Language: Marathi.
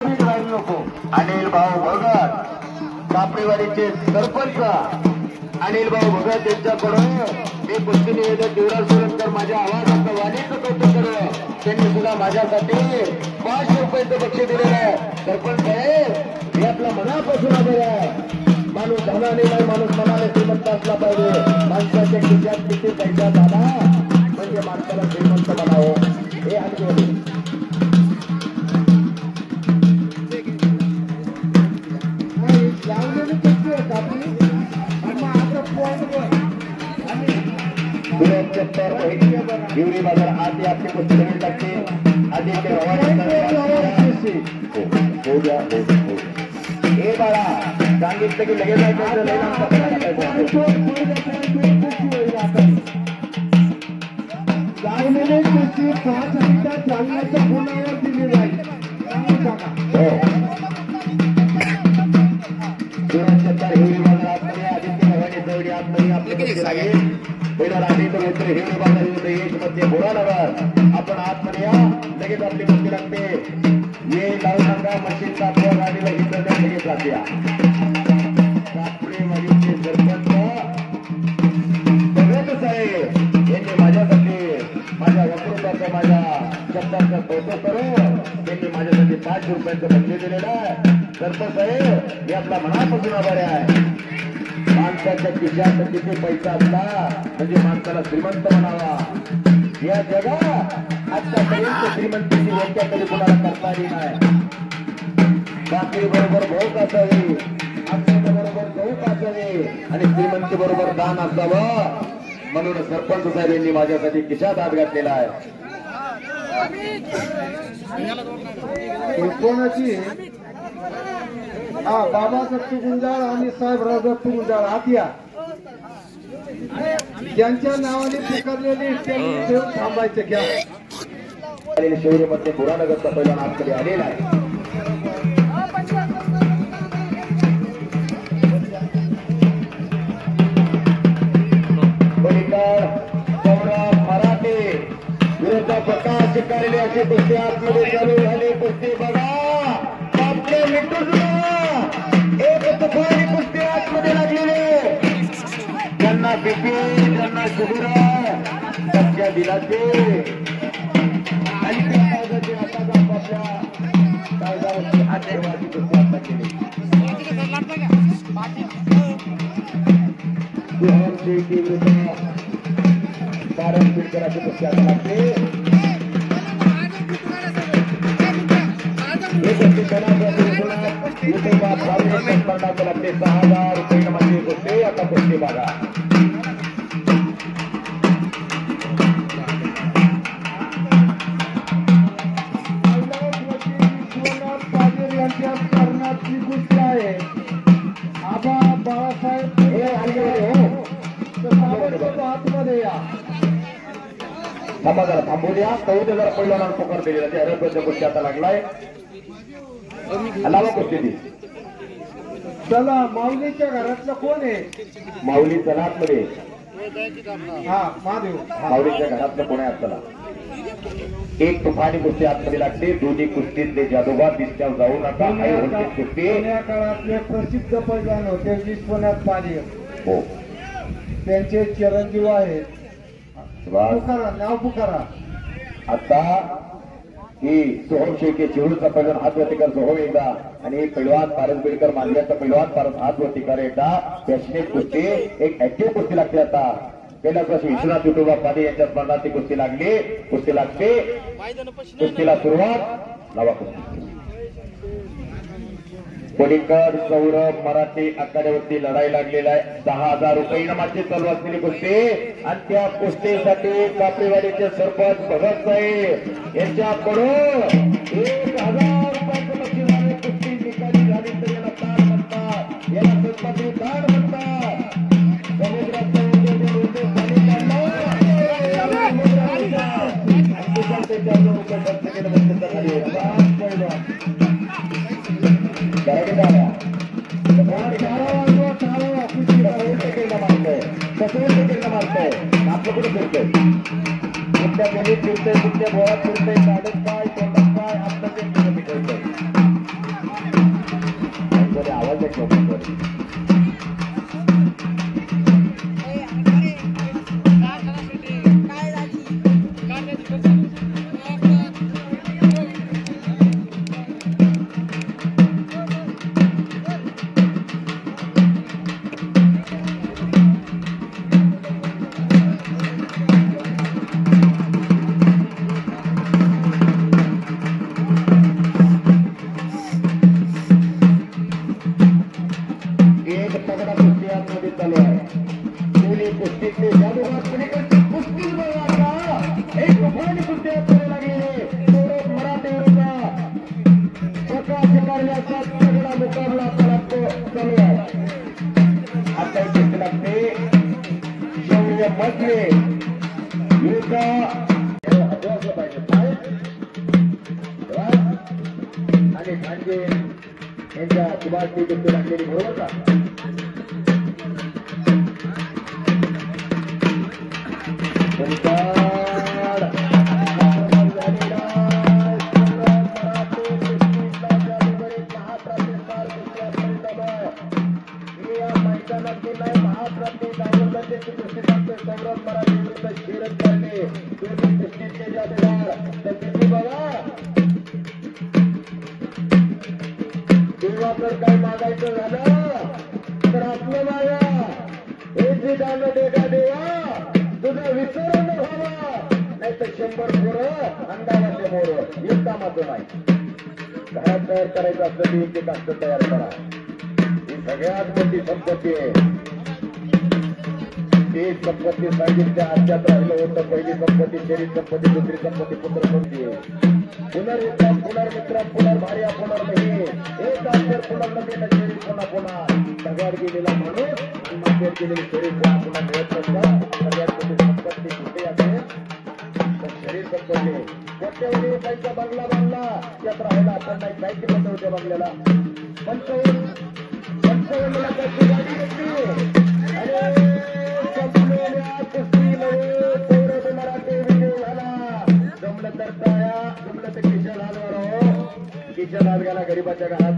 नको. अनिल भाऊ भगत कापडीवाडीचे सरपंच अनिल भाऊ भगत यांच्याकडून मी कुस्ती निवेदक देवराज सोलंकर माझ्या आवाजाचं वाणीचं कौतुक करतो. त्यांनी सुद्धा माझ्यासाठी 500 रुपयाचं बक्षीस दिलेलं आहे. सरपंच साहेब हे आपला मनापासून आभार आहे. माणूस धनाने नाही, माणूस मनाने श्रीमंत असला पाहिजे. माणसाच्या खिशात किती पैसा झाला म्हणजे माणसाला श्रीमंत बनावं हे आठवण. हिवरी बाजार आधी आपली कुस्ती नवीन लागते. आधी हे बाळा सांगितलं की लगेच लावलेले कुस्ती 5 मिनिटात चालण्याच्या गुणावर दिली जाईल. हिवरी बाजार आतमध्ये आदित्य भवानी जवळ आतमध्ये आपली कुस्ती लागेल. पहिला राणीचं मित्र हिवरी बाजार विरुद्ध यश मध्ये बोरानगर. आपण आतमध्ये या, लगेच आपली कुस्ती लागते. ये लावू नका मशीनचा गाडीला हिंदरण्या लगेच राहत्या. कापडीवाडीचे सरपंच भगत साहेब यांनी माझ्यासाठी माझ्या वक्तृत्वाचं माझ्या शब्दाचं कौतुक करून त्यांनी माझ्यासाठी 500 रुपयाचं बक्षीस दिलेलं आहे. सरपंच साहेब हे आपला मनापासून आभारी आहे. माणसाच्या खिशात किती पैसा असला म्हणजे माणसाला श्रीमंत म्हणावा. या जगात आतापर्यंत श्रीमंतीची व्याख्या कधी कोणाला करता आली नाही. बाकी बरोबर भोग असावी, आमच्या बरोबर चौक असावी आणि श्रीमंती बरोबर दान असावं. म्हणून सरपंच साहेब यांनी माझ्यासाठी खिशात हात घातलेला आहे. कोणाची बाबा दत्तू गुंजाळ आणि साहेबराव दत्तू गुंजाळ आत या. ज्यांच्या नावाने पुकारलेले त्यांनी थांबायचे घ्या. शहरीमध्ये बोरानगरचा पहिला नागकडे आलेला आहे. मराठे विरुद्ध प्रकाश शिकारेले अशी कुस्ती आतमध्ये चालू झाली. कुस्ती बघा आपले मिठू एक तुफानी कुस्ती आतमध्ये लागलेले. ज्यांना बीपी ज्यांना शुगर सध्या दिलाचे आणि त्या कायद्याचे आता आपल्या कायद्यावरती आशीर्वादी कुस्ती आता केली. करायची कुस्ती आता लागते. लागते 6000 रुपये माझी कुस्ती. आता कुस्ती बघा करण्याची कुस्ती आहे. आबा बाळासाहेब आतमध्ये या. थांबा जरा थांबू द्या. चौथे जरा पहिला नाव पोकार दिलेला त्या हरपच्या कुस्ती आता लागलाय. लावा कुस्ती ती. चला माऊलीच्या घरातलं कोण आहे? माऊली चला आतमध्ये. हा महादेव माऊलीच्या घरातलं कोण आहे? चला एक तुफानी कुस्ती आतमध्ये लागते. दोन्ही कुस्तीतले जादूगार दिसत्यावर जाऊ नका. कुस्ती या काळातले प्रसिद्ध पैलवान होते विश्वनाथ पाटील. हो त्यांचे चिरंजीव आहेत. पुकारा नाव पुकारा. आता ही सोहम शेळके चिरूरचा पैलवान हात वरती कर. सोहम एकदा आणि पैलवान पारस बेडकर मांजऱ्याचा पैलवान पारस हात वरती कर. एकदा पॅशनेट कुस्ती एक ऍक्टिव्ह कुस्ती लागते. आता पहिल्याच वर्षी विश्वनाथ विठोबा पाटील यांच्या स्पर्धात ती कुस्ती लागली. कुस्ती लागते. कुस्तीला सुरुवात. लावा कुस्ती. कोडीकर सौरभ मराठी आखाड्यावरती लढाई लागलेला आहे. 10,000 रुपये इनामाची चालू असलेली कुस्ती आणि त्या कुस्तीसाठी कापडीवाडीचे सरपंच भगत साहेब यांच्याकडून 1,000 रुपयाचं बक्षीस आहे. कुस्ती निकाली झाली तर याला ताण म्हणतात. याला सरपंच ताण म्हणतात. समुद्रात आपलं कुठे फिरतोय? कुठल्या गलीत फिरतोय, कुठल्या बोळात फिरतोय, गाडीत काय तोंडात काय आपलं ते फिरतोय. मध्ये आवाज येत नव्हता. एक तगडा कुस्ती आतमध्ये चालू आहे. दोन्ही कुस्तीतले जादूगार पलीकडची कुस्ती बघा आता. एक तुफानी कुस्ती आतमध्ये लागलेली. सौरभ मराठे विरुद्ध प्रकाश कारल्याचा तगडा मुकाबला चालू आहे. आता एक कुस्ती लागते. शौर्य मधले विरुद्ध असं पाहिजे आणि खांजे यांच्या सुभाषची कुस्ती लागलेली बरोबर का. महाप्राप्ती दावरची कुस्ती सांगते. सौरभ मराठे विरुद्ध शरद पांडे दोन्ही कुस्तीचे जादूगार. तर किती बघा देवाकडे काय मागायचं झालं तर आपलं मागा. हे जे दान देगा देवा तुझं विसरून व्हावा. नाही तर 100 पोरं अंगावाचे मोर. एक कामाचं नाही. घरात तयार करायचं असलं की एक असं तयार करा. ही सगळ्यात मोठी संपत्ती आहे. ती संपत्ती सांगितल्या हातात राहिलं होतं. पहिली संपत्ती शरीर संपत्ती, दुसरी संपत्ती पुत्र संपत्ती. पुनर्विक्रम पुनर्विक्रम पुनर्भार्या पुनर्मही एक अक्षर पुनर्नवीन शरीर पुन्हा पुन्हा. सगळ्यात गेलेला माणूस आणि मागेर गेलेले शरीर पुन्हा पुन्हा मिळत नसतं. सगळ्यात मोठी संपत्ती कुठे असेल तर शरीर संपत्ती. कोट्यवधी पैसा बंगला बांधला त्यात राहिला आपण नाही. काय केलं होतं त्या बंगल्याला. 55 लाखाची गाडी घेतली आणि संपलेल्या कुस्तीमध्ये सौरभ मराठे विजय झाला. जमलं तर टाळ्या, जमलं तर किशन हात वाढव. किशन हात गेला गरीबाच्या घरात.